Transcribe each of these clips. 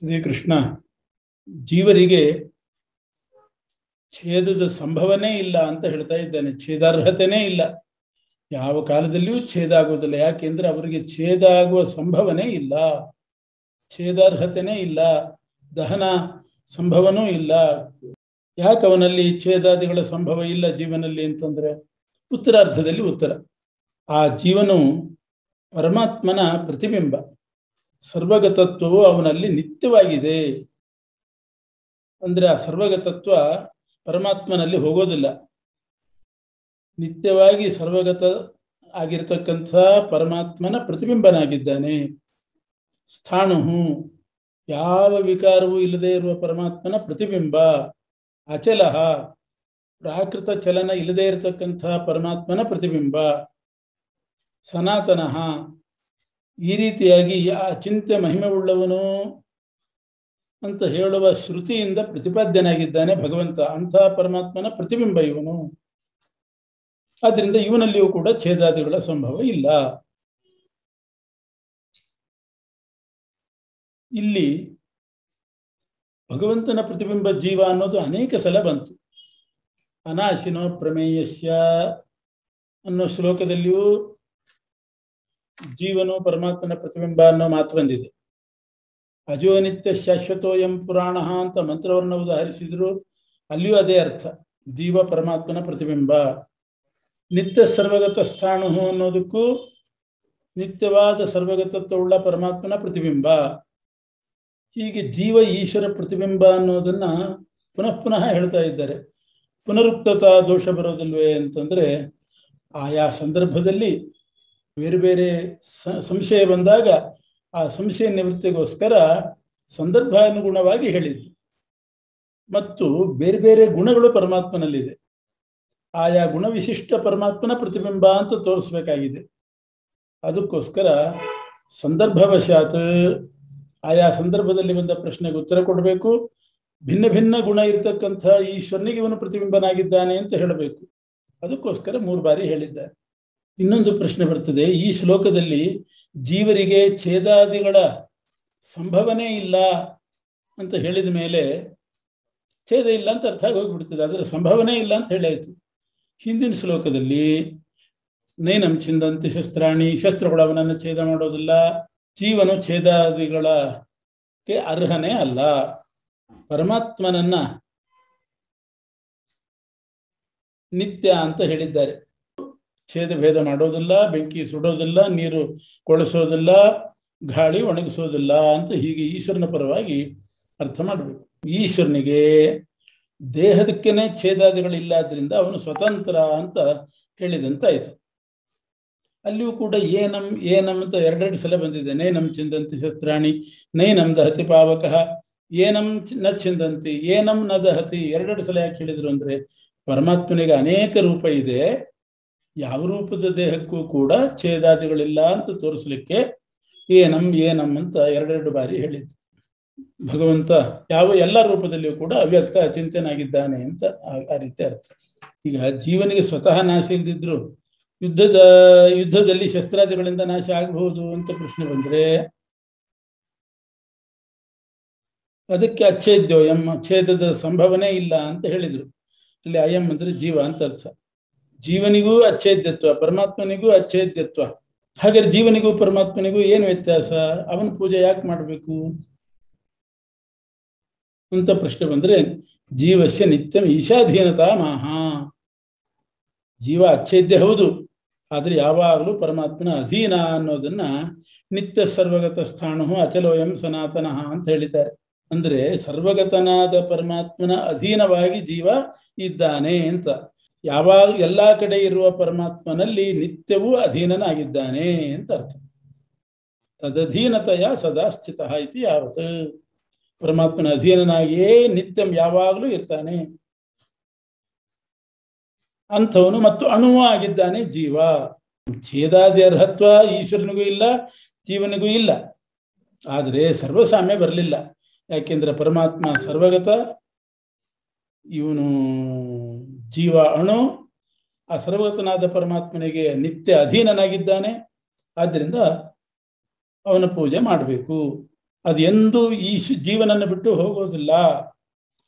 ಶ್ರೀಕೃಷ್ಣ ಜೀವರಿಗೆ ಛೇದದ ಸಂಭವನೇ ಇಲ್ಲ ಅಂತ ಹೇಳ್ತಾ ಇದ್ದಾನೆ. ಛೇದಾರ್ಹತೆನೇ ಇಲ್ಲ, ಯಾವ ಕಾಲದಲ್ಲಿಯೂ ಛೇದ ಆಗೋದಿಲ್ಲ. ಯಾಕೆಂದ್ರೆ ಅವರಿಗೆ ಛೇದ ಆಗುವ ಸಂಭವನೇ ಇಲ್ಲ, ಛೇದಾರ್ಹತೆನೇ ಇಲ್ಲ, ದಹನ ಸಂಭವನೂ ಇಲ್ಲ. ಯಾಕೆ ಅವನಲ್ಲಿ ಛೇದಾದಿಗಳ ಸಂಭವ ಇಲ್ಲ ಜೀವನಲ್ಲಿ ಅಂತಂದ್ರೆ ಉತ್ತರಾರ್ಧದಲ್ಲಿ ಉತ್ತರ. ಆ ಜೀವನು ಪರಮಾತ್ಮನ ಪ್ರತಿಬಿಂಬ, ಸರ್ವಗತತ್ವವು ಅವನಲ್ಲಿ ನಿತ್ಯವಾಗಿದೆ. ಅಂದ್ರೆ ಆ ಸರ್ವಗತತ್ವ ಪರಮಾತ್ಮನಲ್ಲಿ ಹೋಗೋದಿಲ್ಲ. ನಿತ್ಯವಾಗಿ ಸರ್ವಗತ ಆಗಿರತಕ್ಕಂಥ ಪರಮಾತ್ಮನ ಪ್ರತಿಬಿಂಬನಾಗಿದ್ದಾನೆ. ಸ್ಥಾಣು, ಯಾವ ವಿಕಾರವೂ ಇಲ್ಲದೆ ಇರುವ ಪರಮಾತ್ಮನ ಪ್ರತಿಬಿಂಬ. ಅಚಲ, ಪ್ರಾಕೃತ ಚಲನ ಇಲ್ಲದೆ ಇರತಕ್ಕಂಥ ಪರಮಾತ್ಮನ ಪ್ರತಿಬಿಂಬ. ಸನಾತನ, ಈ ರೀತಿಯಾಗಿ ಅಚಿಂತ್ಯ ಮಹಿಮೆಯುಳ್ಳವನು ಅಂತ ಹೇಳುವ ಶ್ರುತಿಯಿಂದ ಪ್ರತಿಪಾದ್ಯನಾಗಿದ್ದಾನೆ ಭಗವಂತ. ಅಂತಹ ಪರಮಾತ್ಮನ ಪ್ರತಿಬಿಂಬ ಇವನು. ಆದ್ರಿಂದ ಇವನಲ್ಲಿಯೂ ಕೂಡ ಛೇದಾದಿಗಳ ಸಂಭವ ಇಲ್ಲ. ಇಲ್ಲಿ ಭಗವಂತನ ಪ್ರತಿಬಿಂಬ ಜೀವ ಅನ್ನೋದು ಅನೇಕ ಸಲ ಬಂತು. ಅನಾಶಿನೋ ಪ್ರಮೇಯಸ್ಯ ಅನ್ನೋ ಶ್ಲೋಕದಲ್ಲಿಯೂ ಜೀವನು ಪರಮಾತ್ಮನ ಪ್ರತಿಬಿಂಬ ಅನ್ನೋ ಮಾತು ಬಂದಿದೆ. ಅಜೋ ನಿತ್ಯ ಶಾಶ್ವತೋಯಂ ಪುರಾಣ ಅಂತ ಮಂತ್ರವನ್ನು ಉದಾಹರಿಸಿದ್ರು, ಅಲ್ಲಿಯೂ ಅದೇ ಅರ್ಥ, ಜೀವ ಪರಮಾತ್ಮನ ಪ್ರತಿಬಿಂಬ. ನಿತ್ಯ ಸರ್ವಗತ ಸ್ಥಾಣು ಅನ್ನೋದಕ್ಕೂ ನಿತ್ಯವಾದ ಸರ್ವಗತತ್ವವುಳ್ಳ ಪರಮಾತ್ಮನ ಪ್ರತಿಬಿಂಬ. ಹೀಗೆ ಜೀವ ಈಶ್ವರ ಪ್ರತಿಬಿಂಬ ಅನ್ನೋದನ್ನ ಪುನಃ ಪುನಃ ಹೇಳ್ತಾ ಇದ್ದಾರೆ. ಪುನರುಕ್ತತಾ ದೋಷ ಬರೋದಿಲ್ವೇ ಅಂತಂದ್ರೆ, ಆಯಾ ಸಂದರ್ಭದಲ್ಲಿ ಬೇರೆ ಬೇರೆ ಸಂಶಯ ಬಂದಾಗ ಆ ಸಂಶಯ ನಿವೃತ್ತಿಗೋಸ್ಕರ ಸಂದರ್ಭಾನುಗುಣವಾಗಿ ಹೇಳಿದ್ದು. ಮತ್ತು ಬೇರೆ ಬೇರೆ ಗುಣಗಳು ಪರಮಾತ್ಮನಲ್ಲಿದೆ, ಆಯಾ ಗುಣವಿಶಿಷ್ಟ ಪರಮಾತ್ಮನ ಪ್ರತಿಬಿಂಬ ಅಂತ ತೋರಿಸ್ಬೇಕಾಗಿದೆ. ಅದಕ್ಕೋಸ್ಕರ ಸಂದರ್ಭವಶಾತ್ ಆಯಾ ಸಂದರ್ಭದಲ್ಲಿ ಬಂದ ಪ್ರಶ್ನೆಗೆ ಉತ್ತರ ಕೊಡಬೇಕು. ಭಿನ್ನ ಭಿನ್ನ ಗುಣ ಇರತಕ್ಕಂಥ ಈಶ್ವರನಿಗೆ ಇವನು ಪ್ರತಿಬಿಂಬನಾಗಿದ್ದಾನೆ ಅಂತ ಹೇಳಬೇಕು. ಅದಕ್ಕೋಸ್ಕರ 3 ಬಾರಿ ಹೇಳಿದ್ದಾರೆ. ಇನ್ನೊಂದು ಪ್ರಶ್ನೆ ಬರ್ತದೆ, ಈ ಶ್ಲೋಕದಲ್ಲಿ ಜೀವರಿಗೆ ಛೇದಾದಿಗಳ ಸಂಭವನೇ ಇಲ್ಲ ಅಂತ ಹೇಳಿದ ಮೇಲೆ ಛೇದ ಇಲ್ಲ ಅಂತ ಅರ್ಥ ಆಗಿ ಹೋಗ್ಬಿಡ್ತದೆ, ಅದರ ಸಂಭವನೇ ಇಲ್ಲ ಅಂತ ಹೇಳಾಯ್ತು. ಹಿಂದಿನ ಶ್ಲೋಕದಲ್ಲಿ ನೈನಂ ಛಿಂದಂತಿ ಶಸ್ತ್ರಾಣಿ, ಶಸ್ತ್ರಗಳು ಅವನನ್ನು ಛೇದ ಮಾಡೋದಿಲ್ಲ, ಜೀವನು ಛೇದಾದಿಗಳಕ್ಕೆ ಅರ್ಹನೇ ಅಲ್ಲ. ಪರಮಾತ್ಮನನ್ನ ನಿತ್ಯ ಅಂತ ಹೇಳಿದ್ದಾರೆ. ಛೇದ ಭೇದ ಮಾಡೋದಿಲ್ಲ, ಬೆಂಕಿ ಸುಡೋದಿಲ್ಲ, ನೀರು ಕೊಳಸೋದಿಲ್ಲ, ಗಾಳಿ ಒಣಗಿಸೋದಿಲ್ಲ ಅಂತ ಹೀಗೆ ಈಶ್ವರನ ಪರವಾಗಿ ಅರ್ಥ ಮಾಡಬೇಕು. ಈಶ್ವರನಿಗೆ ದೇಹದಕ್ಕೇನೆ ಛೇದಾದಿಗಳಿಲ್ಲಾದ್ರಿಂದ ಅವನು ಸ್ವತಂತ್ರ ಅಂತ ಹೇಳಿದಂತಾಯಿತು. ಅಲ್ಲಿಯೂ ಕೂಡ ಏನಂ ಏನಂ ಅಂತ 2 ಸಲ ಬಂದಿದೆ. ನೈನಂ ಛಿಂದಂತಿ ಶಸ್ತ್ರಾಣಿ, ನೈನಂ ದಹತಿ ಪಾವಕಃ, ಏನಂ ನ ಛಿಂದಂತಿ, ಏನಂ ನ ದಹತಿ. 2 ಸಲ ಯಾಕೆ ಹೇಳಿದ್ರು ಅಂದ್ರೆ, ಪರಮಾತ್ಮನಿಗೆ ಅನೇಕ ರೂಪ ಇದೆ, ಯಾವ ರೂಪದ ದೇಹಕ್ಕೂ ಕೂಡ ಛೇದಾದಿಗಳಿಲ್ಲ ಅಂತ ತೋರಿಸ್ಲಿಕ್ಕೆ ಏನಂ ಏನಂ ಅಂತ 2 ಬಾರಿ ಹೇಳಿದ್ದು. ಭಗವಂತ ಎಲ್ಲ ರೂಪದಲ್ಲಿಯೂ ಕೂಡ ಅವ್ಯಕ್ತ ಅಚಿಂತ್ಯನಾಗಿದ್ದಾನೆ ಅಂತ ಆ ರೀತಿ ಅರ್ಥ. ಈಗ ಜೀವನಿಗೆ ಸ್ವತಃ ನಾಶ ಇಲ್ದಿದ್ರು ಯುದ್ಧದಲ್ಲಿ ಶಸ್ತ್ರಾದಿಗಳಿಂದ ನಾಶ ಆಗಬಹುದು ಅಂತ ಪ್ರಶ್ನೆ ಬಂದ್ರೆ, ಅದಕ್ಕೆ ಅಚ್ಛೇದ್ಯೋಯಂ, ಛೇದದ ಸಂಭವನೆ ಇಲ್ಲ ಅಂತ ಹೇಳಿದ್ರು. ಅಲ್ಲಿ ಅಯಂ ಅಂದ್ರೆ ಜೀವ ಅಂತ ಅರ್ಥ. ಜೀವನಿಗೂ ಅಚ್ಛೇದ್ಯತ್ವ, ಪರಮಾತ್ಮನಿಗೂ ಅಚ್ಛೇದ್ಯತ್ವ. ಹಾಗಾದ್ರೆ ಜೀವನಿಗೂ ಪರಮಾತ್ಮನಿಗೂ ಏನು ವ್ಯತ್ಯಾಸ? ಅವನ ಪೂಜೆ ಯಾಕೆ ಮಾಡಬೇಕು ಅಂತ ಪ್ರಶ್ನೆ ಬಂದ್ರೆ, ಜೀವಸ್ಯ ನಿತ್ಯಂ ಈಶಾಧೀನತಾ ಮಹಾ. ಜೀವ ಅಚ್ಛೇದ್ಯ ಹೌದು, ಆದರೆ ಯಾವಾಗಲೂ ಪರಮಾತ್ಮನ ಅಧೀನ ಅನ್ನೋದನ್ನ ನಿತ್ಯ ಸರ್ವಗತ ಸ್ಥಾಣು ಅಚಲೋಯಂ ಸನಾತನಃ ಅಂತ ಹೇಳಿದ್ದಾರೆ. ಅಂದ್ರೆ ಸರ್ವಗತನಾದ ಪರಮಾತ್ಮನ ಅಧೀನವಾಗಿ ಜೀವ ಇದ್ದಾನೆ ಅಂತ. ಯಾವಾಗ ಎಲ್ಲಾ ಕಡೆ ಇರುವ ಪರಮಾತ್ಮನಲ್ಲಿ ನಿತ್ಯವೂ ಅಧೀನನಾಗಿದ್ದಾನೆ ಅಂತ ಅರ್ಥ. ತದಧೀನತೆಯ ಸದಾ ಸ್ಥಿತ ಇತಿ ಯಾವತ್. ಪರಮಾತ್ಮನ ಅಧೀನನಾಗಿಯೇ ನಿತ್ಯಂ ಯಾವಾಗಲೂ ಇರ್ತಾನೆ ಅಂಥವನು. ಮತ್ತು ಅಣುವೂ ಆಗಿದ್ದಾನೆ ಜೀವ. ಛೇದಾದಿ ಅರ್ಹತ್ವ ಈಶ್ವರನಿಗೂ ಇಲ್ಲ, ಜೀವನಿಗೂ ಇಲ್ಲ. ಆದರೆ ಸರ್ವಸಾಮ್ಯ ಬರಲಿಲ್ಲ. ಯಾಕೆಂದ್ರೆ ಪರಮಾತ್ಮ ಸರ್ವಗತ, ಇವನು ಜೀವ ಅಣು. ಆ ಸರ್ವಗತನಾದ ಪರಮಾತ್ಮನಿಗೆ ನಿತ್ಯ ಅಧೀನನಾಗಿದ್ದಾನೆ. ಆದ್ದರಿಂದ ಅವನ ಪೂಜೆ ಮಾಡಬೇಕು. ಅದು ಎಂದೂ ಈ ಜೀವನನ್ನು ಬಿಟ್ಟು ಹೋಗೋದಿಲ್ಲ.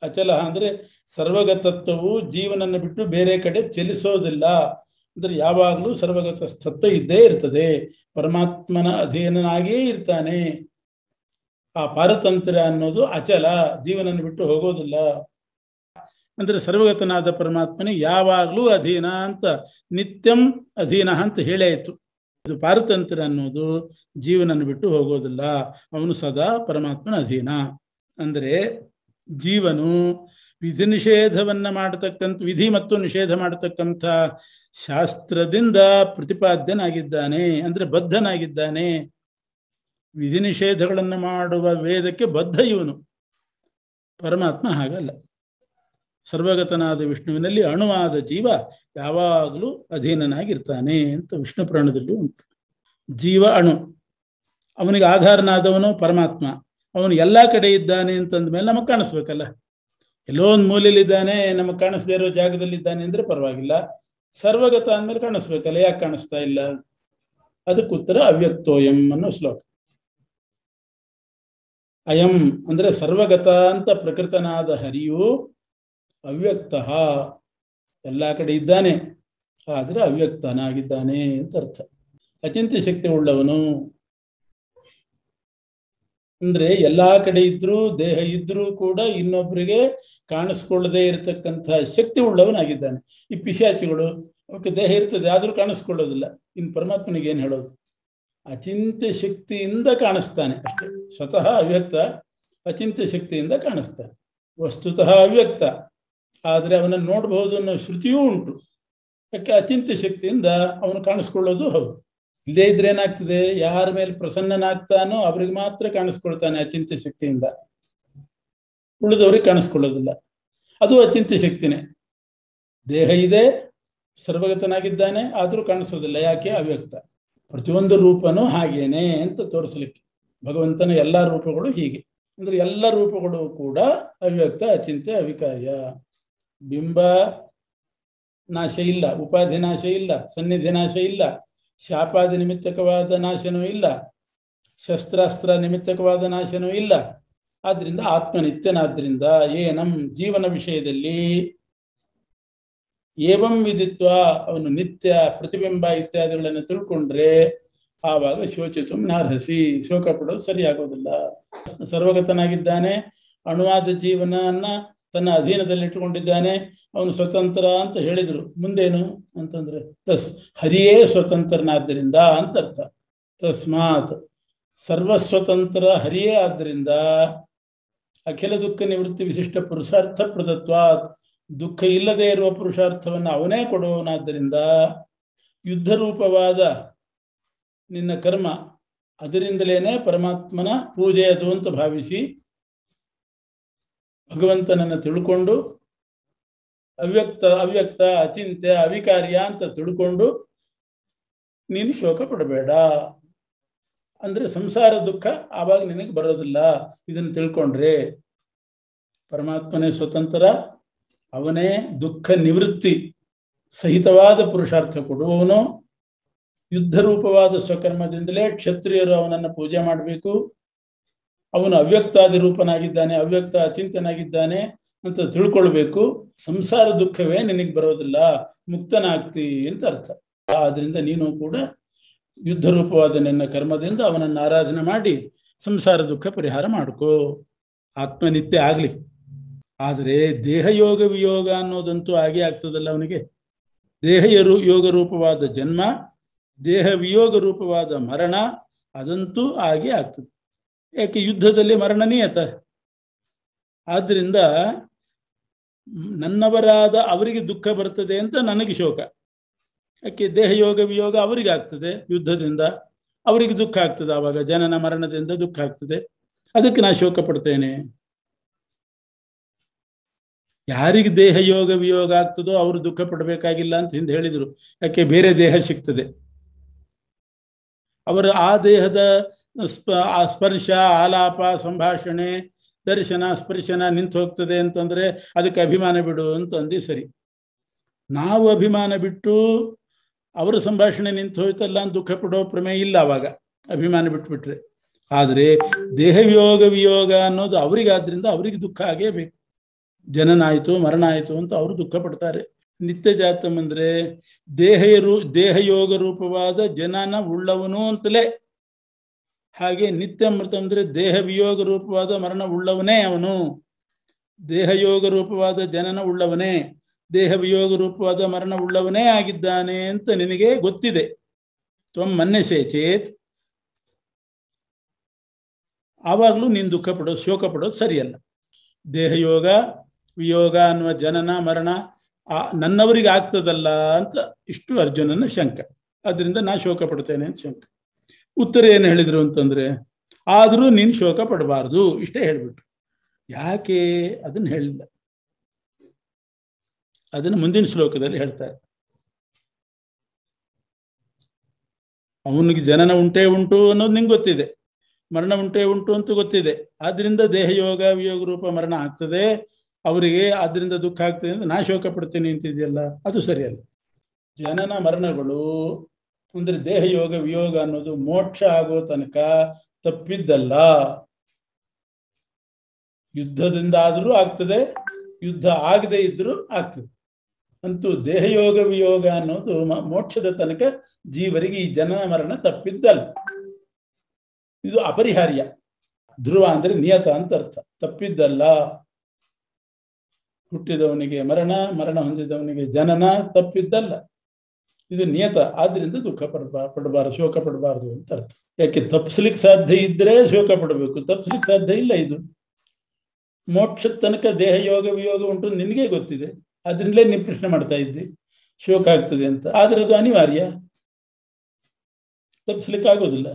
ಅಚಲ ಅಂದರೆ ಸರ್ವಗತತ್ವವು ಜೀವನನ್ನು ಬಿಟ್ಟು ಬೇರೆ ಕಡೆ ಚಲಿಸೋದಿಲ್ಲ. ಅಂದರೆ ಯಾವಾಗಲೂ ಸರ್ವಗತ ತತ್ವ ಇದ್ದೇ ಇರ್ತದೆ, ಪರಮಾತ್ಮನ ಅಧೀನನಾಗಿಯೇ ಇರ್ತಾನೆ. ಆ ಪಾರತಂತ್ರ್ಯ ಅನ್ನೋದು ಅಚಲ, ಜೀವನನ್ನು ಬಿಟ್ಟು ಹೋಗೋದಿಲ್ಲ. ಅಂದರೆ ಸರ್ವಗತನಾದ ಪರಮಾತ್ಮನಿಗೆ ಯಾವಾಗಲೂ ಅಧೀನ ಅಂತ, ನಿತ್ಯಂ ಅಧೀನ ಅಂತ ಹೇಳಾಯಿತು. ಇದು ಪಾರತಂತ್ರ್ಯ ಅನ್ನೋದು ಜೀವನನ್ನು ಬಿಟ್ಟು ಹೋಗೋದಿಲ್ಲ, ಅವನು ಸದಾ ಪರಮಾತ್ಮನ ಅಧೀನ. ಅಂದರೆ ಜೀವನು ವಿಧಿ ನಿಷೇಧವನ್ನು ಮಾಡತಕ್ಕಂಥ, ವಿಧಿ ಮತ್ತು ನಿಷೇಧ ಮಾಡತಕ್ಕಂಥ ಶಾಸ್ತ್ರದಿಂದ ಪ್ರತಿಪಾದ್ಯನಾಗಿದ್ದಾನೆ, ಅಂದರೆ ಬದ್ಧನಾಗಿದ್ದಾನೆ. ವಿಧಿ ನಿಷೇಧಗಳನ್ನು ಮಾಡುವ ವೇದಕ್ಕೆ ಬದ್ಧ ಇವನು. ಪರಮಾತ್ಮ ಹಾಗಲ್ಲ. ಸರ್ವಗತನಾದ ವಿಷ್ಣುವಿನಲ್ಲಿ ಅಣುವಾದ ಜೀವ ಯಾವಾಗಲೂ ಅಧೀನನಾಗಿರ್ತಾನೆ ಅಂತ ವಿಷ್ಣು ಪುರಾಣದಲ್ಲಿ ಉಂಟು. ಜೀವ ಅಣು, ಅವನಿಗೆ ಆಧಾರನಾದವನು ಪರಮಾತ್ಮ. ಅವನು ಎಲ್ಲ ಕಡೆ ಇದ್ದಾನೆ ಅಂತಂದ ಮೇಲೆ ನಮಗೆ ಕಾಣಿಸ್ಬೇಕಲ್ಲ. ಎಲ್ಲೋ ಒಂದು ಮೂಲೆಯಲ್ಲಿದ್ದಾನೆ, ನಮಗೆ ಕಾಣಿಸದೇ ಇರೋ ಜಾಗದಲ್ಲಿದ್ದಾನೆ ಅಂದರೆ ಪರವಾಗಿಲ್ಲ. ಸರ್ವಗತ ಅಂದಮೇಲೆ ಕಾಣಿಸ್ಬೇಕಲ್ಲ, ಯಾಕೆ ಕಾಣಿಸ್ತಾ ಇಲ್ಲ? ಅದಕ್ಕುತ್ತರ ಅವ್ಯಕ್ತೋಯಂ ಅನ್ನೋ ಶ್ಲೋಕ. ಅಯಂ ಅಂದರೆ ಸರ್ವಗತ ಅಂತ ಪ್ರಕೃತನಾದ ಹರಿಯು ಅವ್ಯಕ್ತ, ಎಲ್ಲ ಕಡೆ ಇದ್ದಾನೆ, ಆದರೆ ಅವ್ಯಕ್ತನಾಗಿದ್ದಾನೆ ಅಂತ ಅರ್ಥ. ಅಚಿಂತ್ಯ ಶಕ್ತಿ ಉಳ್ಳವನು ಅಂದರೆ ಎಲ್ಲ ಕಡೆ ಇದ್ರೂ, ದೇಹ ಇದ್ರೂ ಕೂಡ ಇನ್ನೊಬ್ಬರಿಗೆ ಕಾಣಿಸ್ಕೊಳ್ಳದೆ ಇರತಕ್ಕಂಥ ಶಕ್ತಿ ಉಳ್ಳವನಾಗಿದ್ದಾನೆ. ಈ ಪಿಶಾಚಿಗಳು, ಅವಕ್ಕೆ ದೇಹ ಇರ್ತದೆ ಆದರೂ ಕಾಣಿಸ್ಕೊಳ್ಳೋದಿಲ್ಲ. ಇನ್ನು ಪರಮಾತ್ಮನಿಗೆ ಏನು ಹೇಳೋದು? ಅಚಿಂತ್ಯ ಶಕ್ತಿಯಿಂದ ಕಾಣಿಸ್ತಾನೆ ಅಷ್ಟೇ. ಸ್ವತಃ ಅವ್ಯಕ್ತ, ಅಚಿಂತ್ಯ ಶಕ್ತಿಯಿಂದ ಕಾಣಿಸ್ತಾನೆ. ವಸ್ತುತಃ ಅವ್ಯಕ್ತ, ಆದರೆ ಅವನನ್ನು ನೋಡಬಹುದು ಅನ್ನೋ ಶ್ರುತಿಯೂ ಉಂಟು. ಯಾಕೆ? ಅಚಿಂತ್ಯ ಶಕ್ತಿಯಿಂದ ಅವನು ಕಾಣಿಸ್ಕೊಳ್ಳೋದು ಹೌದು. ಇಲ್ಲದೇ ಇದ್ರೆ ಏನಾಗ್ತದೆ? ಯಾರ ಮೇಲೆ ಪ್ರಸನ್ನನಾಗ್ತಾನೋ ಅವ್ರಿಗೆ ಮಾತ್ರ ಕಾಣಿಸ್ಕೊಳ್ತಾನೆ ಅಚಿಂತ್ಯ ಶಕ್ತಿಯಿಂದ, ಉಳಿದವ್ರಿಗೆ ಕಾಣಿಸ್ಕೊಳ್ಳೋದಿಲ್ಲ. ಅದು ಅಚಿಂತ್ಯ ಶಕ್ತಿನೇ. ದೇಹ ಇದೆ, ಸರ್ವಗತನಾಗಿದ್ದಾನೆ, ಆದರೂ ಕಾಣಿಸೋದಿಲ್ಲ. ಯಾಕೆ? ಅವ್ಯಕ್ತ. ಪ್ರತಿಯೊಂದು ರೂಪನೂ ಹಾಗೇನೆ ಅಂತ ತೋರಿಸಲಿಕ್ಕೆ. ಭಗವಂತನ ಎಲ್ಲ ರೂಪಗಳು ಹೀಗೆ. ಅಂದರೆ ಎಲ್ಲ ರೂಪಗಳು ಕೂಡ ಅವ್ಯಕ್ತ, ಅಚಿಂತ್ಯ, ಅವಿಕಾರ್ಯ. ಬಿಂಬ ನಾಶ ಇಲ್ಲ, ಉಪಾಧಿ ನಾಶ ಇಲ್ಲ, ಸನ್ನಿಧಿ ನಾಶ ಇಲ್ಲ, ಶಾಪಾದಿ ನಿಮಿತ್ತಕವಾದ ನಾಶನೂ ಇಲ್ಲ, ಶಸ್ತ್ರಾಸ್ತ್ರ ನಿಮಿತ್ತಕವಾದ ನಾಶನೂ ಇಲ್ಲ. ಆದ್ದರಿಂದ ಆತ್ಮನಿತ್ಯನಾದ್ರಿಂದ ಏನಂ ಜೀವನ ವಿಷಯದಲ್ಲಿ ಏವಂ ವಿದಿತ್ವ, ಅವನು ನಿತ್ಯ ಪ್ರತಿಬಿಂಬ ಇತ್ಯಾದಿಗಳನ್ನು ತಿಳ್ಕೊಂಡ್ರೆ ಆವಾಗ ಶೋಚಿತು ನಾರ್ಹಸಿ, ಶೋಕ ಪಡೋದು ಸರಿಯಾಗೋದಿಲ್ಲ. ಸರ್ವಗತನಾಗಿದ್ದಾನೆ, ಅಣುವಾದ ಜೀವನನ್ನ ತನ್ನ ಅಧೀನದಲ್ಲಿ ಇಟ್ಟುಕೊಂಡಿದ್ದಾನೆ, ಅವನು ಸ್ವತಂತ್ರ ಅಂತ ಹೇಳಿದರು. ಮುಂದೇನು ಅಂತಂದ್ರೆ ಹರಿಯೇ ಸ್ವತಂತ್ರನಾದ್ದರಿಂದ ಅಂತ ಅರ್ಥ. ತಸ್ಮಾತ್ ಸರ್ವಸ್ವತಂತ್ರ ಹರಿಯೇ ಆದ್ದರಿಂದ ಅಖಿಲ ದುಃಖ ನಿವೃತ್ತಿ ವಿಶಿಷ್ಟ ಪುರುಷಾರ್ಥ ಪ್ರದತ್ವಾತ್, ದುಃಖ ಇಲ್ಲದೆ ಇರುವ ಪುರುಷಾರ್ಥವನ್ನು ಅವನೇ ಕೊಡುವವನಾದ್ದರಿಂದ ಯುದ್ಧ ರೂಪವಾದ ನಿನ್ನ ಕರ್ಮ ಅದರಿಂದಲೇನೆ ಪರಮಾತ್ಮನ ಪೂಜೆ ಅದು ಅಂತ ಭಾವಿಸಿ ಭಗವಂತನನ್ನು ತಿಳ್ಕೊಂಡು ಅವ್ಯಕ್ತ ಅಚಿಂತ್ಯ ಅವಿಕಾರ್ಯ ಅಂತ ತಿಳ್ಕೊಂಡು ನೀನು ಶೋಕ ಪಡಬೇಡ. ಅಂದ್ರೆ ಸಂಸಾರ ದುಃಖ ಆವಾಗ ನಿನಗೆ ಬರೋದಿಲ್ಲ. ಇದನ್ನು ತಿಳ್ಕೊಂಡ್ರೆ ಪರಮಾತ್ಮನೇ ಸ್ವತಂತ್ರ, ಅವನೇ ದುಃಖ ನಿವೃತ್ತಿ ಸಹಿತವಾದ ಪುರುಷಾರ್ಥ ಕೊಡುವವನು. ಯುದ್ಧ ರೂಪವಾದ ಸ್ವಕರ್ಮದಿಂದಲೇ ಕ್ಷತ್ರಿಯರು ಅವನನ್ನು ಪೂಜೆ ಮಾಡಬೇಕು. ಅವನು ಅವ್ಯಕ್ತಾದಿ ರೂಪನಾಗಿದ್ದಾನೆ, ಅವ್ಯಕ್ತ ಅಚಿಂತನಾಗಿದ್ದಾನೆ ಅಂತ ತಿಳ್ಕೊಳ್ಬೇಕು. ಸಂಸಾರ ದುಃಖವೇ ನಿನಗೆ ಬರೋದಿಲ್ಲ, ಮುಕ್ತನಾಗ್ತಿ ಅಂತ ಅರ್ಥ. ಆದ್ರಿಂದ ನೀನು ಕೂಡ ಯುದ್ಧ ರೂಪವಾದ ನಿನ್ನ ಕರ್ಮದಿಂದ ಅವನನ್ನು ಆರಾಧನೆ ಮಾಡಿ ಸಂಸಾರ ದುಃಖ ಪರಿಹಾರ ಮಾಡ್ಕೋ. ಆತ್ಮನಿತ್ಯ ಆಗ್ಲಿ. ಆದರೆ ದೇಹಯೋಗ ವಿಯೋಗ ಅನ್ನೋದಂತೂ ಆಗೇ ಆಗ್ತದಲ್ಲ ಅವನಿಗೆ. ದೇಹ ಯೋಗ ರೂಪವಾದ ಜನ್ಮ, ದೇಹ ವಿಯೋಗ ರೂಪವಾದ ಮರಣ ಅದಂತೂ ಆಗೇ ಆಗ್ತದೆ. ಯಾಕೆ? ಯುದ್ಧದಲ್ಲಿ ಮರಣ ನಿಯತ. ಆದ್ದರಿಂದ ನನ್ನವರಾದ ಅವರಿಗೆ ದುಃಖ ಬರ್ತದೆ ಅಂತ ನನಗೆ ಶೋಕ. ಯಾಕೆ? ದೇಹ ಯೋಗ ವಿಯೋಗ ಅವರಿಗೆ ಆಗ್ತದೆ, ಯುದ್ಧದಿಂದ ಅವರಿಗೆ ದುಃಖ ಆಗ್ತದೆ. ಆವಾಗ ಜನನ ಮರಣದಿಂದ ದುಃಖ ಆಗ್ತದೆ, ಅದಕ್ಕೆ ನಾನು ಶೋಕ ಪಡ್ತೇನೆ. ಯಾರಿಗೆ ದೇಹ ಯೋಗ ವಿಯೋಗ ಆಗ್ತದೋ ಅವರು ದುಃಖ ಪಡಬೇಕಾಗಿಲ್ಲ ಅಂತ ಹಿಂದೆ ಹೇಳಿದರು. ಯಾಕೆ? ಬೇರೆ ದೇಹ ಸಿಗ್ತದೆ. ಅವರ ಆ ದೇಹದ ಸ್ಪರ್ಶ, ಆಲಾಪ, ಸಂಭಾಷಣೆ, ದರ್ಶನ, ಸ್ಪರ್ಶನ ನಿಂತು ಹೋಗ್ತದೆ ಅಂತಂದ್ರೆ ಅದಕ್ಕೆ ಅಭಿಮಾನ ಬಿಡು ಅಂತಂದು ಸರಿ. ನಾವು ಅಭಿಮಾನ ಬಿಟ್ಟು ಅವರ ಸಂಭಾಷಣೆ ನಿಂತು ಹೋಯ್ತಲ್ಲ ಅಂತ ದುಃಖ ಪಡೋ ಪ್ರಮೇಯ ಇಲ್ಲ. ಆವಾಗ ಅಭಿಮಾನ ಬಿಟ್ಬಿಟ್ರೆ ಆದರೆ ದೇಹವಿಯೋಗ ವಿಯೋಗ ಅನ್ನೋದು ಅವರಿಗಾದ್ರಿಂದ ಅವರಿಗೆ ದುಃಖ ಆಗೇ ಬೇಕು. ಜನನ ಆಯಿತು ಮರಣ ಆಯಿತು ಅಂತ ಅವರು ದುಃಖ ಪಡ್ತಾರೆ. ನಿತ್ಯ ಜಾತಂ ಅಂದರೆ ದೇಹಯೋಗ ರೂಪವಾದ ಜನನ ಉಳ್ಳವನು ಅಂತಲೇ. ಹಾಗೆ ನಿತ್ಯಮೃತ ಅಂದರೆ ದೇಹ ವಿಯೋಗ ರೂಪವಾದ ಮರಣ ಉಳ್ಳವನೇ ಅವನು. ದೇಹಯೋಗ ರೂಪವಾದ ಜನನ ಉಳ್ಳವನೇ, ದೇಹ ವಿಯೋಗ ರೂಪವಾದ ಮರಣ ಉಳ್ಳವನೇ ಆಗಿದ್ದಾನೆ ಅಂತ ನಿನಗೆ ಗೊತ್ತಿದೆ. ತ್ವಂ ಮನ್ಯಸೆ ಚೇತ್, ಆವಾಗಲೂ ನೀನು ದುಃಖ ಪಡೋದು ಶೋಕ ಪಡೋದು ಸರಿಯಲ್ಲ. ದೇಹಯೋಗ ವಿಯೋಗ ಅನ್ನುವ ಜನನ ಮರಣ ನನ್ನವರಿಗೆ ಆಗ್ತದಲ್ಲ ಅಂತ ಇಷ್ಟು ಅರ್ಜುನನ ಶಂಕ. ಅದರಿಂದ ನಾ ಶೋಕ ಪಡ್ತೇನೆ ಅಂತ ಶಂಕ. ಉತ್ತರ ಏನು ಹೇಳಿದರು ಅಂತಂದರೆ, ಆದರೂ ನೀನು ಶೋಕ ಪಡಬಾರ್ದು ಇಷ್ಟೇ ಹೇಳಿಬಿಟ್ರು. ಯಾಕೆ ಅದನ್ನು ಹೇಳಿಲ್ಲ, ಅದನ್ನು ಮುಂದಿನ ಶ್ಲೋಕದಲ್ಲಿ ಹೇಳ್ತಾರೆ. ಅವನಿಗೆ ಜನನ ಉಂಟೇ ಉಂಟು ಅನ್ನೋದು ನಿಂಗೆ ಗೊತ್ತಿದೆ, ಮರಣ ಉಂಟೇ ಉಂಟು ಅಂತ ಗೊತ್ತಿದೆ. ಆದ್ದರಿಂದ ದೇಹಯೋಗ ವಿಯೋಗ ರೂಪ ಮರಣ ಆಗ್ತದೆ ಅವರಿಗೆ, ಆದ್ದರಿಂದ ದುಃಖ ಆಗ್ತದೆ ಅಂತ ನಾ ಶೋಕ ಪಡ್ತೀನಿ ಅಂತಿದೆಯಲ್ಲ, ಅದು ಸರಿಯಲ್ಲ. ಜನನ ಮರಣಗಳು ಅಂದರೆ ದೇಹಯೋಗ ವಿಯೋಗ ಅನ್ನೋದು ಮೋಕ್ಷ ಆಗೋ ತನಕ ತಪ್ಪಿದ್ದಲ್ಲ. ಯುದ್ಧದಿಂದ ಆದರೂ ಆಗ್ತದೆ, ಯುದ್ಧ ಆಗದೆ ಇದ್ರೂ ಆಗ್ತದೆ. ಅಂತೂ ದೇಹಯೋಗ ವಿಯೋಗ ಅನ್ನೋದು ಮೋಕ್ಷದ ತನಕ ಜೀವರಿಗೆ ಈ ಜನನ ಮರಣ ತಪ್ಪಿದ್ದಲ್ಲ. ಇದು ಅಪರಿಹಾರ್ಯ. ಧ್ರುವ ಅಂದರೆ ನಿಯತ ಅಂತ ಅರ್ಥ. ತಪ್ಪಿದ್ದಲ್ಲ. ಹುಟ್ಟಿದವನಿಗೆ ಮರಣ, ಮರಣ ಹೊಂದಿದವನಿಗೆ ಜನನ ತಪ್ಪಿದ್ದಲ್ಲ. ಇದು ನಿಯತ. ಆದ್ರಿಂದ ದುಃಖ ಪಡಬಾರದು, ಶೋಕ ಪಡಬಾರದು ಅಂತ ಅರ್ಥ. ಯಾಕೆ ತಪ್ಪಿಸ್ಲಿಕ್ಕೆ ಸಾಧ್ಯ ಇದ್ರೆ ಶೋಕ ಪಡಬೇಕು, ತಪ್ಪಿಸ್ಲಿಕ್ಕೆ ಸಾಧ್ಯ ಇಲ್ಲ. ಇದು ಮೋಕ್ಷದ ತನಕ ದೇಹ ಯೋಗ ವಿಯೋಗ ಉಂಟು ನಿನಗೆ ಗೊತ್ತಿದೆ, ಅದರಿಂದಲೇ ನೀವು ಪ್ರಶ್ನೆ ಮಾಡ್ತಾ ಇದ್ದಿ ಶೋಕ ಆಗ್ತದೆ ಅಂತ. ಆದರೆ ಅದು ಅನಿವಾರ್ಯ, ತಪ್ಪಿಸ್ಲಿಕ್ಕೆ ಆಗೋದಿಲ್ಲ.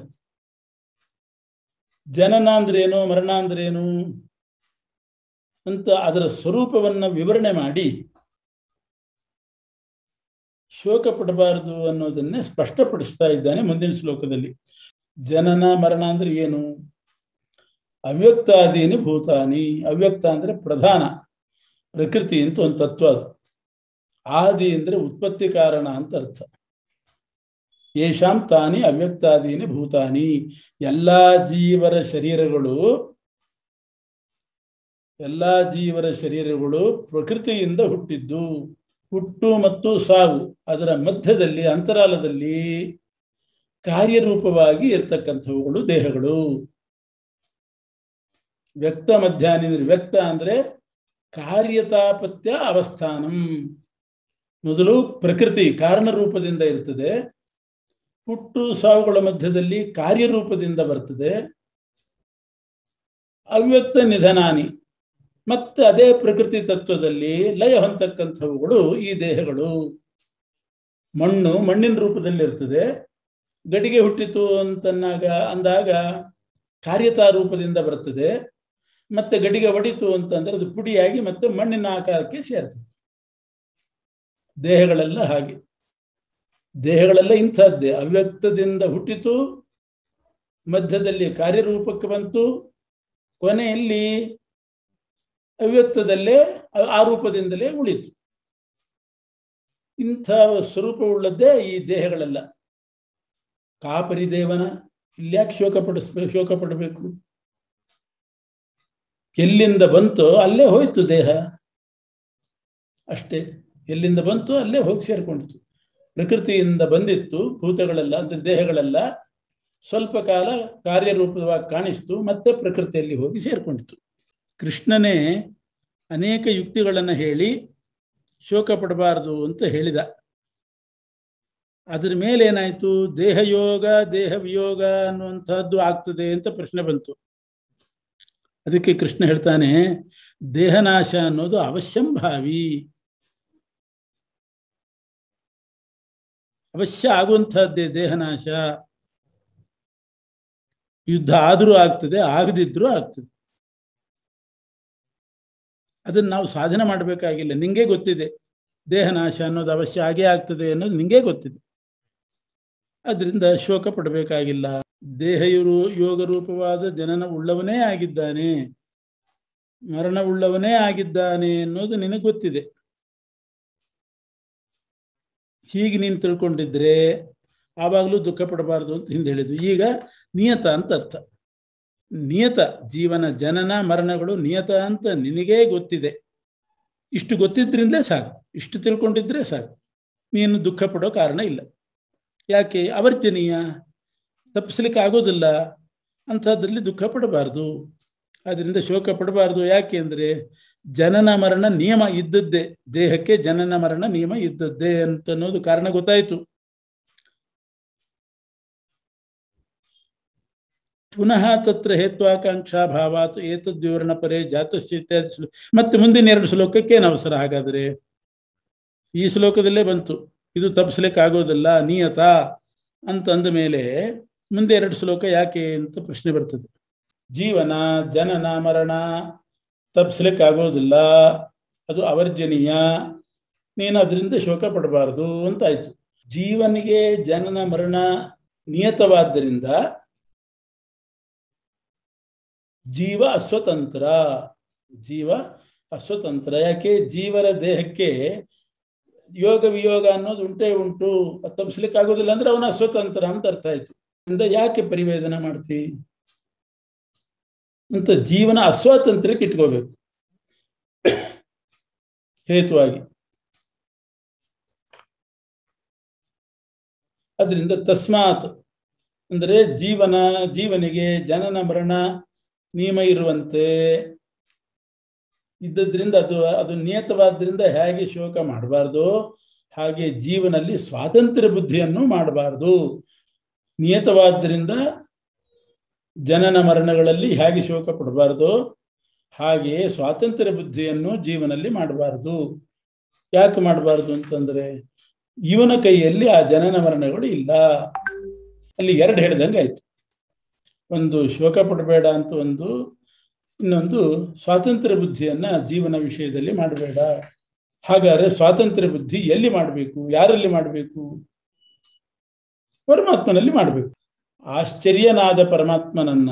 ಜನನ ಅಂದ್ರೇನು, ಮರಣ ಅಂದ್ರೇನು ಅಂತ ಅದರ ಸ್ವರೂಪವನ್ನು ವಿವರಣೆ ಮಾಡಿ ಶೋಕ ಪಡಬಾರದು ಅನ್ನೋದನ್ನೇ ಸ್ಪಷ್ಟಪಡಿಸ್ತಾ ಇದ್ದಾನೆ ಮುಂದಿನ ಶ್ಲೋಕದಲ್ಲಿ. ಜನನ ಮರಣ ಅಂದ್ರೆ ಏನು? ಅವ್ಯಕ್ತಾದೀನಿ ಭೂತಾನಿ. ಅವ್ಯಕ್ತ ಅಂದ್ರೆ ಪ್ರಧಾನ, ಪ್ರಕೃತಿ ಅಂತ ಒಂದು ತತ್ವ. ಅದು ಆದಿ ಅಂದ್ರೆ ಉತ್ಪತ್ತಿ ಕಾರಣ ಅಂತ ಅರ್ಥ. ಯೇಷಾಂ ತಾನಿ ಅವ್ಯಕ್ತಾದೀನಿ ಭೂತಾನಿ. ಎಲ್ಲಾ ಜೀವರ ಶರೀರಗಳು ಪ್ರಕೃತಿಯಿಂದ ಹುಟ್ಟಿದ್ದು. ಹುಟ್ಟು ಮತ್ತು ಸಾವು ಅದರ ಮಧ್ಯದಲ್ಲಿ ಅಂತರಾಲದಲ್ಲಿ ಕಾರ್ಯರೂಪವಾಗಿ ಇರ್ತಕ್ಕಂಥವುಗಳು ದೇಹಗಳು. ವ್ಯಕ್ತ ಮಧ್ಯಾಹ್ನ. ವ್ಯಕ್ತ ಅಂದ್ರೆ ಕಾರ್ಯತಾಪತ್ಯ ಅವಸ್ಥಾನಂ. ಮೊದಲು ಪ್ರಕೃತಿ ಕಾರಣ ರೂಪದಿಂದ ಇರ್ತದೆ, ಹುಟ್ಟು ಸಾವುಗಳ ಮಧ್ಯದಲ್ಲಿ ಕಾರ್ಯರೂಪದಿಂದ ಬರ್ತದೆ. ಅವ್ಯಕ್ತ ನಿಧನಾನಿ, ಮತ್ತೆ ಅದೇ ಪ್ರಕೃತಿ ತತ್ವದಲ್ಲಿ ಲಯ ಹೊಂದತಕ್ಕಂಥವುಗಳು ಈ ದೇಹಗಳು. ಮಣ್ಣು ಮಣ್ಣಿನ ರೂಪದಲ್ಲಿ ಇರ್ತದೆ, ಗಡಿಗೆ ಹುಟ್ಟಿತು ಅಂದಾಗ ಕಾರ್ಯತಾ ರೂಪದಿಂದ ಬರ್ತದೆ. ಮತ್ತೆ ಗಡಿಗೆ ಒಡಿತು ಅಂತಂದ್ರೆ ಅದು ಪುಡಿಯಾಗಿ ಮತ್ತೆ ಮಣ್ಣಿನ ಆಕಾರಕ್ಕೆ ಸೇರ್ತದೆ. ದೇಹಗಳೆಲ್ಲ ಹಾಗೆ. ದೇಹಗಳೆಲ್ಲ ಇಂಥದ್ದೇ. ಅವ್ಯಕ್ತದಿಂದ ಹುಟ್ಟಿತು, ಮಧ್ಯದಲ್ಲಿ ಕಾರ್ಯರೂಪಕ್ಕೆ ಬಂತು, ಕೊನೆಯಲ್ಲಿ ಅವ್ಯಕ್ತದಲ್ಲೇ ಆ ರೂಪದಿಂದಲೇ ಉಳಿತು. ಇಂಥ ಸ್ವರೂಪವುಳ್ಳದ್ದೇ ಈ ದೇಹಗಳೆಲ್ಲ. ಕಾಪರಿದೇವನ ಇಲ್ಯಾಕೆ ಶೋಕ ಪಡಬೇಕು? ಎಲ್ಲಿಂದ ಬಂತೋ ಅಲ್ಲೇ ಹೋಯ್ತು ದೇಹ, ಅಷ್ಟೇ. ಎಲ್ಲಿಂದ ಬಂತೋ ಅಲ್ಲೇ ಹೋಗಿ ಸೇರ್ಕೊಂಡಿತು. ಪ್ರಕೃತಿಯಿಂದ ಬಂದಿತ್ತು ಭೂತಗಳೆಲ್ಲ, ಅಂದರೆ ದೇಹಗಳೆಲ್ಲ. ಸ್ವಲ್ಪ ಕಾಲ ಕಾರ್ಯರೂಪವಾಗಿ ಕಾಣಿಸ್ತು, ಮತ್ತೆ ಪ್ರಕೃತಿಯಲ್ಲಿ ಹೋಗಿ ಸೇರ್ಕೊಂಡಿತು. ಕೃಷ್ಣನೇ ಅನೇಕ ಯುಕ್ತಿಗಳನ್ನು ಹೇಳಿ ಶೋಕ ಪಡಬಾರದು ಅಂತ ಹೇಳಿದ. ಅದ್ರ ಮೇಲೆ ಏನಾಯ್ತು? ದೇಹಯೋಗ ದೇಹ ವಿಯೋಗ ಅನ್ನುವಂಥದ್ದು ಆಗ್ತದೆ ಅಂತ ಪ್ರಶ್ನೆ ಬಂತು. ಅದಕ್ಕೆ ಕೃಷ್ಣ ಹೇಳ್ತಾನೆ, ದೇಹನಾಶ ಅನ್ನೋದು ಅವಶ್ಯಂಭಾವಿ, ಅವಶ್ಯ ಆಗುವಂಥದ್ದೇ ದೇಹನಾಶ. ಯುದ್ಧ ಆದರೂ ಆಗ್ತದೆ, ಆಗದಿದ್ರೂ ಆಗ್ತದೆ. ಅದನ್ನು ನಾವು ಸಾಧನೆ ಮಾಡಬೇಕಾಗಿಲ್ಲ. ನಿಂಗೆ ಗೊತ್ತಿದೆ ದೇಹನಾಶ ಅನ್ನೋದು ಅವಶ್ಯ ಆಗೇ ಆಗ್ತದೆ ಅನ್ನೋದು ನಿಂಗೆ ಗೊತ್ತಿದೆ. ಅದರಿಂದ ಶೋಕ ಪಡಬೇಕಾಗಿಲ್ಲ. ಯೋಗ ರೂಪವಾದ ಜನನ ಉಳ್ಳವನೇ ಆಗಿದ್ದಾನೆ, ಮರಣ ಉಳ್ಳವನೇ ಆಗಿದ್ದಾನೆ ಅನ್ನೋದು ನಿನಗೆ ಗೊತ್ತಿದೆ. ಹೀಗೆ ನೀನು ತಿಳ್ಕೊಂಡಿದ್ರೆ ಆವಾಗಲೂ ದುಃಖ ಪಡಬಾರ್ದು ಅಂತ ಹಿಂದೆ ಹೇಳಿದ್ವಿ. ಈಗ ನಿಯತ ಅಂತ ಅರ್ಥ. ನಿಯತ, ಜೀವನ ಜನನ ಮರಣಗಳು ನಿಯತ ಅಂತ ನಿನಗೇ ಗೊತ್ತಿದೆ. ಇಷ್ಟು ಗೊತ್ತಿದ್ರಿಂದಲೇ ಸಾಕು, ಇಷ್ಟು ತಿಳ್ಕೊಂಡಿದ್ರೆ ಸಾಕು, ನೀನು ದುಃಖ ಪಡೋ ಕಾರಣ ಇಲ್ಲ. ಯಾಕೆ? ಅವರ್ಜನೀಯ, ತಪ್ಪಿಸ್ಲಿಕ್ಕೆ ಆಗೋದಿಲ್ಲ, ಅಂಥದ್ರಲ್ಲಿ ದುಃಖ ಪಡಬಾರ್ದು, ಅದರಿಂದ ಶೋಕ ಪಡಬಾರ್ದು. ಯಾಕೆ ಅಂದರೆ ಜನನ ಮರಣ ನಿಯಮ ಇದ್ದದ್ದೇ, ದೇಹಕ್ಕೆ ಜನನ ಮರಣ ನಿಯಮ ಇದ್ದದ್ದೇ ಅಂತ ಅನ್ನೋದು ಕಾರಣ ಗೊತ್ತಾಯಿತು. ಪುನಃ ತತ್ರ ಹೇತ್ವಾಕಾಂಕ್ಷಾ ಭಾವಾತ್ ಏತದ್ ವಿವರಣ ಪರೇ ಜಾತಸ್ಯ ಇತ್ಯಾದಿ. ಮತ್ತೆ ಮುಂದಿನ 2 ಶ್ಲೋಕಕ್ಕೆ ಏನು ಅವಸರ? ಹಾಗಾದರೆ ಈ ಶ್ಲೋಕದಲ್ಲೇ ಬಂತು, ಇದು ತಪ್ಪಿಸ್ಲಿಕ್ಕೆ ಆಗೋದಿಲ್ಲ ನಿಯತ ಅಂತಂದ ಮೇಲೆ ಮುಂದೆ 2 ಶ್ಲೋಕ ಯಾಕೆ ಅಂತ ಪ್ರಶ್ನೆ ಬರ್ತದೆ. ಜೀವನ ಜನನ ಮರಣ ತಪ್ಪಿಸ್ಲಿಕ್ಕೆ ಆಗೋದಿಲ್ಲ, ಅದು ಅವರ್ಜನೀಯ, ನೀನು ಅದರಿಂದ ಶೋಕ ಪಡಬಾರ್ದು ಅಂತಾಯ್ತು. ಜೀವನಿಗೆ ಜನನ ಮರಣ ನಿಯತವಾದ್ದರಿಂದ ಜೀವ ಅಸ್ವತಂತ್ರ. ಜೀವ ಅಸ್ವತಂತ್ರ. ಯಾಕೆ? ಜೀವನ ದೇಹಕ್ಕೆ ಯೋಗ ವಿಯೋಗ ಅನ್ನೋದು ಉಂಟೇ ಉಂಟು, ಅದು ತಪ್ಪಿಸ್ಲಿಕ್ಕೆ ಆಗೋದಿಲ್ಲ ಅಂದ್ರೆ ಅವನ ಅಸ್ವತಂತ್ರ ಅಂತ ಅರ್ಥ ಆಯ್ತು. ಅಂದ್ರೆ ಯಾಕೆ ಪರಿವೇದನ ಮಾಡ್ತಿ ಅಂತ ಜೀವನ ಅಸ್ವಾತಂತ್ರ್ಯಕ್ಕೆ ಇಟ್ಕೋಬೇಕು ಹೇತುವಾಗಿ. ಅದರಿಂದ ತಸ್ಮಾತ್ ಅಂದರೆ ಜೀವನಿಗೆ ಜನನ ಮರಣ ನಿಯಮ ಇರುವಂತೆ ಇದ್ದದ್ರಿಂದ ಅದು ನಿಯತವಾದ್ರಿಂದ ಹೇಗೆ ಶೋಕ ಮಾಡಬಾರ್ದು, ಹಾಗೆ ಜೀವನಲ್ಲಿ ಸ್ವಾತಂತ್ರ್ಯ ಬುದ್ಧಿಯನ್ನು ಮಾಡಬಾರ್ದು. ನಿಯತವಾದ್ದರಿಂದ ಜನನ ಮರಣಗಳಲ್ಲಿ ಹೇಗೆ ಶೋಕ ಪಡಬಾರ್ದು, ಹಾಗೆಯೇ ಸ್ವಾತಂತ್ರ್ಯ ಬುದ್ಧಿಯನ್ನು ಜೀವನಲ್ಲಿ ಮಾಡಬಾರ್ದು. ಯಾಕೆ ಮಾಡಬಾರ್ದು ಅಂತಂದ್ರೆ ಇವನ ಕೈಯಲ್ಲಿ ಆ ಜನನ ಮರಣಗಳು ಇಲ್ಲ. ಅಲ್ಲಿ 2 ಹೇಳ್ದಂಗೆ ಆಯ್ತು. ಒಂದು ಶೋಕ ಪಡಬೇಡ ಅಂತ ಒಂದು, ಇನ್ನೊಂದು ಸ್ವಾತಂತ್ರ್ಯ ಬುದ್ಧಿಯನ್ನ ಜೀವನ ವಿಷಯದಲ್ಲಿ ಮಾಡಬೇಡ. ಹಾಗಾದ್ರೆ ಸ್ವಾತಂತ್ರ್ಯ ಬುದ್ಧಿ ಎಲ್ಲಿ ಮಾಡಬೇಕು? ಯಾರಲ್ಲಿ ಮಾಡಬೇಕು? ಪರಮಾತ್ಮನಲ್ಲಿ ಮಾಡಬೇಕು. ಆಶ್ಚರ್ಯನಾದ ಪರಮಾತ್ಮನನ್ನ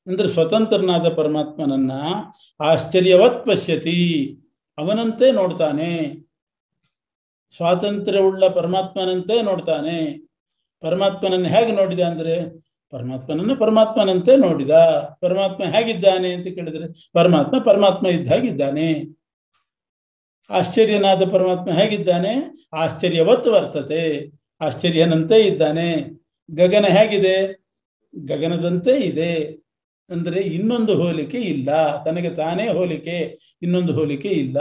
ಅಂದ್ರೆ ಸ್ವತಂತ್ರನಾದ ಪರಮಾತ್ಮನನ್ನ ಆಶ್ಚರ್ಯವತ್ ಪಶ್ಯತಿ, ಅವನಂತೆ ನೋಡ್ತಾನೆ. ಸ್ವಾತಂತ್ರ್ಯವುಳ್ಳ ಪರಮಾತ್ಮನಂತೆ ನೋಡ್ತಾನೆ. ಪರಮಾತ್ಮನನ್ನು ಹೇಗೆ ನೋಡಿದ ಅಂದ್ರೆ ಪರಮಾತ್ಮನಂತೆ ನೋಡಿದ. ಪರಮಾತ್ಮ ಹೇಗಿದ್ದಾನೆ ಅಂತ ಕೇಳಿದ್ರೆ ಪರಮಾತ್ಮ ಇದ್ದ ಹಾಗಿದ್ದಾನೆ. ಆಶ್ಚರ್ಯನಾದ ಪರಮಾತ್ಮ ಹೇಗಿದ್ದಾನೆ? ಆಶ್ಚರ್ಯವತ್ ವರ್ತತೆ, ಆಶ್ಚರ್ಯನಂತೆ ಇದ್ದಾನೆ. ಗಗನ ಹೇಗಿದೆ? ಗಗನದಂತೆ ಇದೆ. ಅಂದರೆ ಇನ್ನೊಂದು ಹೋಲಿಕೆ ಇಲ್ಲ, ತನಗೆ ತಾನೇ ಹೋಲಿಕೆ, ಇನ್ನೊಂದು ಹೋಲಿಕೆ ಇಲ್ಲ.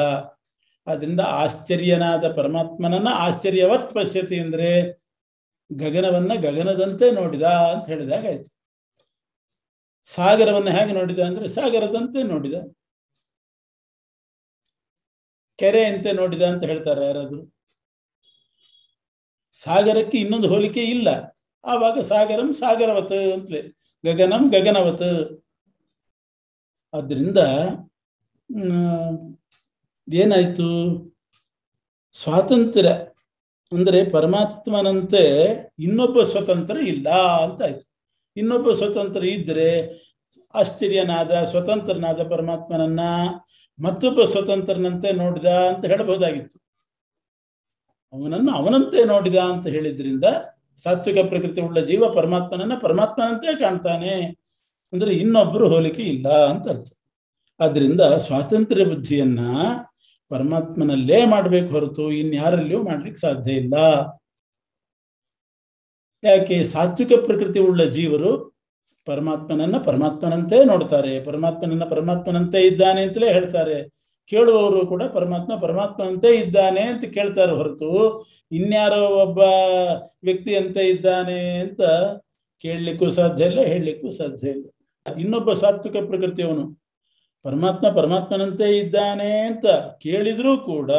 ಆದ್ರಿಂದ ಆಶ್ಚರ್ಯನಾದ ಪರಮಾತ್ಮನನ್ನ ಆಶ್ಚರ್ಯವತ್ ಪಶ್ಯತಿ ಅಂದ್ರೆ ಗಗನವನ್ನ ಗಗನದಂತೆ ನೋಡಿದ ಅಂತ ಹೇಳಿದಾಗ ಆಯ್ತು. ಸಾಗರವನ್ನ ಹೇಗೆ ನೋಡಿದ ಅಂದ್ರೆ ಸಾಗರದಂತೆ ನೋಡಿದ. ಕೆರೆಯಂತೆ ನೋಡಿದ ಅಂತ ಹೇಳ್ತಾರೆ ಯಾರಾದ್ರು. ಸಾಗರಕ್ಕೆ ಇನ್ನೊಂದು ಹೋಲಿಕೆ ಇಲ್ಲ, ಆವಾಗ ಸಾಗರಂ ಸಾಗರವತ್ ಅಂತಲೇ, ಗಗನಂ ಗಗನವತ್. ಆದ್ರಿಂದ ಏನಾಯ್ತು? ಸ್ವಾತಂತ್ರ್ಯ ಅಂದ್ರೆ ಪರಮಾತ್ಮನಂತೆ ಇನ್ನೊಬ್ಬ ಸ್ವತಂತ್ರ ಇಲ್ಲ ಅಂತಾಯ್ತು. ಇನ್ನೊಬ್ಬ ಸ್ವತಂತ್ರ ಇದ್ರೆ ಆಶ್ಚರ್ಯನಾದ ಸ್ವತಂತ್ರನಾದ ಪರಮಾತ್ಮನನ್ನ ಮತ್ತೊಬ್ಬ ಸ್ವತಂತ್ರನಂತೆ ನೋಡಿದ ಅಂತ ಹೇಳಬಹುದಾಗಿತ್ತು. ಅವನಂತೆ ನೋಡಿದ ಅಂತ ಹೇಳಿದ್ರಿಂದ ಸಾತ್ವಿಕ ಪ್ರಕೃತಿ ಉಳ್ಳ ಜೀವ ಪರಮಾತ್ಮನಂತೆ ಕಾಣ್ತಾನೆ ಅಂದ್ರೆ ಇನ್ನೊಬ್ಬರು ಹೋಲಿಕೆ ಇಲ್ಲ ಅಂತ ಅರ್ಥ. ಆದ್ರಿಂದ ಸ್ವಾತಂತ್ರ್ಯ ಬುದ್ಧಿಯನ್ನ ಪರಮಾತ್ಮನಲ್ಲೇ ಮಾಡ್ಬೇಕು ಹೊರತು ಇನ್ಯಾರಲ್ಲಿಯೂ ಮಾಡ್ಲಿಕ್ಕೆ ಸಾಧ್ಯ ಇಲ್ಲ. ಯಾಕೆ? ಸಾತ್ವಿಕ ಪ್ರಕೃತಿ ಉಳ್ಳ ಜೀವರು ಪರಮಾತ್ಮನಂತೆ ನೋಡ್ತಾರೆ, ಪರಮಾತ್ಮನಂತೆ ಇದ್ದಾನೆ ಅಂತಲೇ ಹೇಳ್ತಾರೆ. ಕೇಳುವವರು ಕೂಡ ಪರಮಾತ್ಮನಂತೆ ಇದ್ದಾನೆ ಅಂತ ಕೇಳ್ತಾರೆ ಹೊರತು ಇನ್ಯಾರೋ ಒಬ್ಬ ವ್ಯಕ್ತಿಯಂತೆ ಇದ್ದಾನೆ ಅಂತ ಕೇಳಲಿಕ್ಕೂ ಸಾಧ್ಯ ಇಲ್ಲ, ಹೇಳಲಿಕ್ಕೂ ಸಾಧ್ಯ ಇಲ್ಲ. ಇನ್ನೊಬ್ಬ ಸಾತ್ವಿಕ ಪ್ರಕೃತಿಯವನು ಪರಮಾತ್ಮನಂತೆ ಇದ್ದಾನೆ ಅಂತ ಕೇಳಿದ್ರೂ ಕೂಡ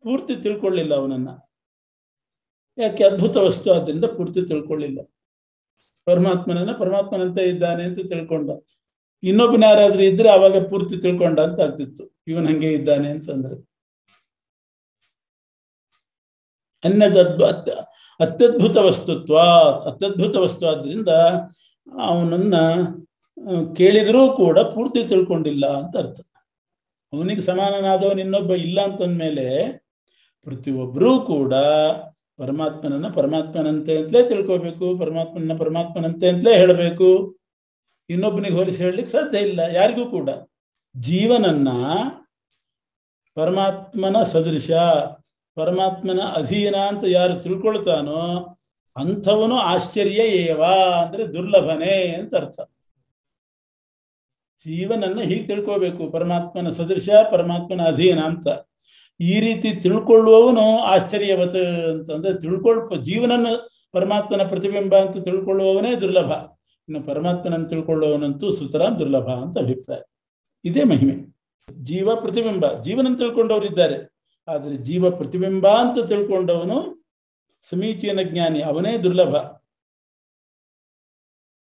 ಪೂರ್ತಿ ತಿಳ್ಕೊಳ್ಳಿಲ್ಲ ಅವನನ್ನ. ಯಾಕೆ? ಅದ್ಭುತ ವಸ್ತು, ಆದ್ದರಿಂದ ಪೂರ್ತಿ ತಿಳ್ಕೊಳ್ಳಿಲ್ಲ. ಪರಮಾತ್ಮನಂತೆ ಇದ್ದಾನೆ ಅಂತ ತಿಳ್ಕೊಂಡ. ಇನ್ನೊಬ್ಬನ ಯಾರಾದ್ರೂ ಇದ್ರೆ ಅವಾಗ ಪೂರ್ತಿ ತಿಳ್ಕೊಂಡ ಅಂತ ಆಗ್ತಿತ್ತು, ಇವನ್ ಹಂಗೆ ಇದ್ದಾನೆ ಅಂತಂದ್ರೆ. ಅತ್ಯದ್ಭುತ ವಸ್ತು ಆದ್ರಿಂದ ಅವನನ್ನ ಕೇಳಿದ್ರೂ ಕೂಡ ಪೂರ್ತಿ ತಿಳ್ಕೊಂಡಿಲ್ಲ ಅಂತ ಅರ್ಥ. ಅವನಿಗೆ ಸಮಾನನಾದವನು ಇನ್ನೊಬ್ಬ ಇಲ್ಲ ಅಂತಂದ್ಮೇಲೆ ಪ್ರತಿಯೊಬ್ಬರೂ ಕೂಡ ಪರಮಾತ್ಮನನ್ನ ಪರಮಾತ್ಮನಂತೆ ಅಂತಲೇ ತಿಳ್ಕೋಬೇಕು, ಪರಮಾತ್ಮನ ಪರಮಾತ್ಮನಂತೆ ಅಂತಲೇ ಹೇಳಬೇಕು. ಇನ್ನೊಬ್ಬನಿಗೆ ಹೋಲಿಸಿ ಹೇಳಲಿಕ್ಕೆ ಸಾಧ್ಯ ಇಲ್ಲ ಯಾರಿಗೂ ಕೂಡ. ಜೀವನನ್ನ ಪರಮಾತ್ಮನ ಸದೃಶ, ಪರಮಾತ್ಮನ ಅಧೀನ ಅಂತ ಯಾರು ತಿಳ್ಕೊಳ್ತಾನೋ ಅಂಥವನು ಆಶ್ಚರ್ಯ ಏವ ಅಂದ್ರೆ ದುರ್ಲಭನೇ ಅಂತ ಅರ್ಥ. ಜೀವನನ್ನ ಹೀಗೆ ತಿಳ್ಕೋಬೇಕು, ಪರಮಾತ್ಮನ ಸದೃಶ, ಪರಮಾತ್ಮನ ಅಧೀನ ಅಂತ. ಈ ರೀತಿ ತಿಳ್ಕೊಳ್ಳುವವನು ಆಶ್ಚರ್ಯವತ್ ಅಂತಂದ್ರೆ ಜೀವನನ್ನ ಪರಮಾತ್ಮನ ಪ್ರತಿಬಿಂಬ ಅಂತ ತಿಳ್ಕೊಳ್ಳುವವನೇ ದುರ್ಲಭ. ಇನ್ನು ಪರಮಾತ್ಮನನ್ನು ತಿಳ್ಕೊಳ್ಳುವವನಂತೂ ಸುತರಾಂ ದುರ್ಲಭ ಅಂತ ಅಭಿಪ್ರಾಯ. ಇದೇ ಮಹಿಮೆ. ಜೀವ ಪ್ರತಿಬಿಂಬ, ಜೀವನನ್ನು ತಿಳ್ಕೊಂಡವರಿದ್ದಾರೆ, ಆದರೆ ಜೀವ ಪ್ರತಿಬಿಂಬ ಅಂತ ತಿಳ್ಕೊಂಡವನು ಸಮೀಚೀನ ಜ್ಞಾನಿ, ಅವನೇ ದುರ್ಲಭ.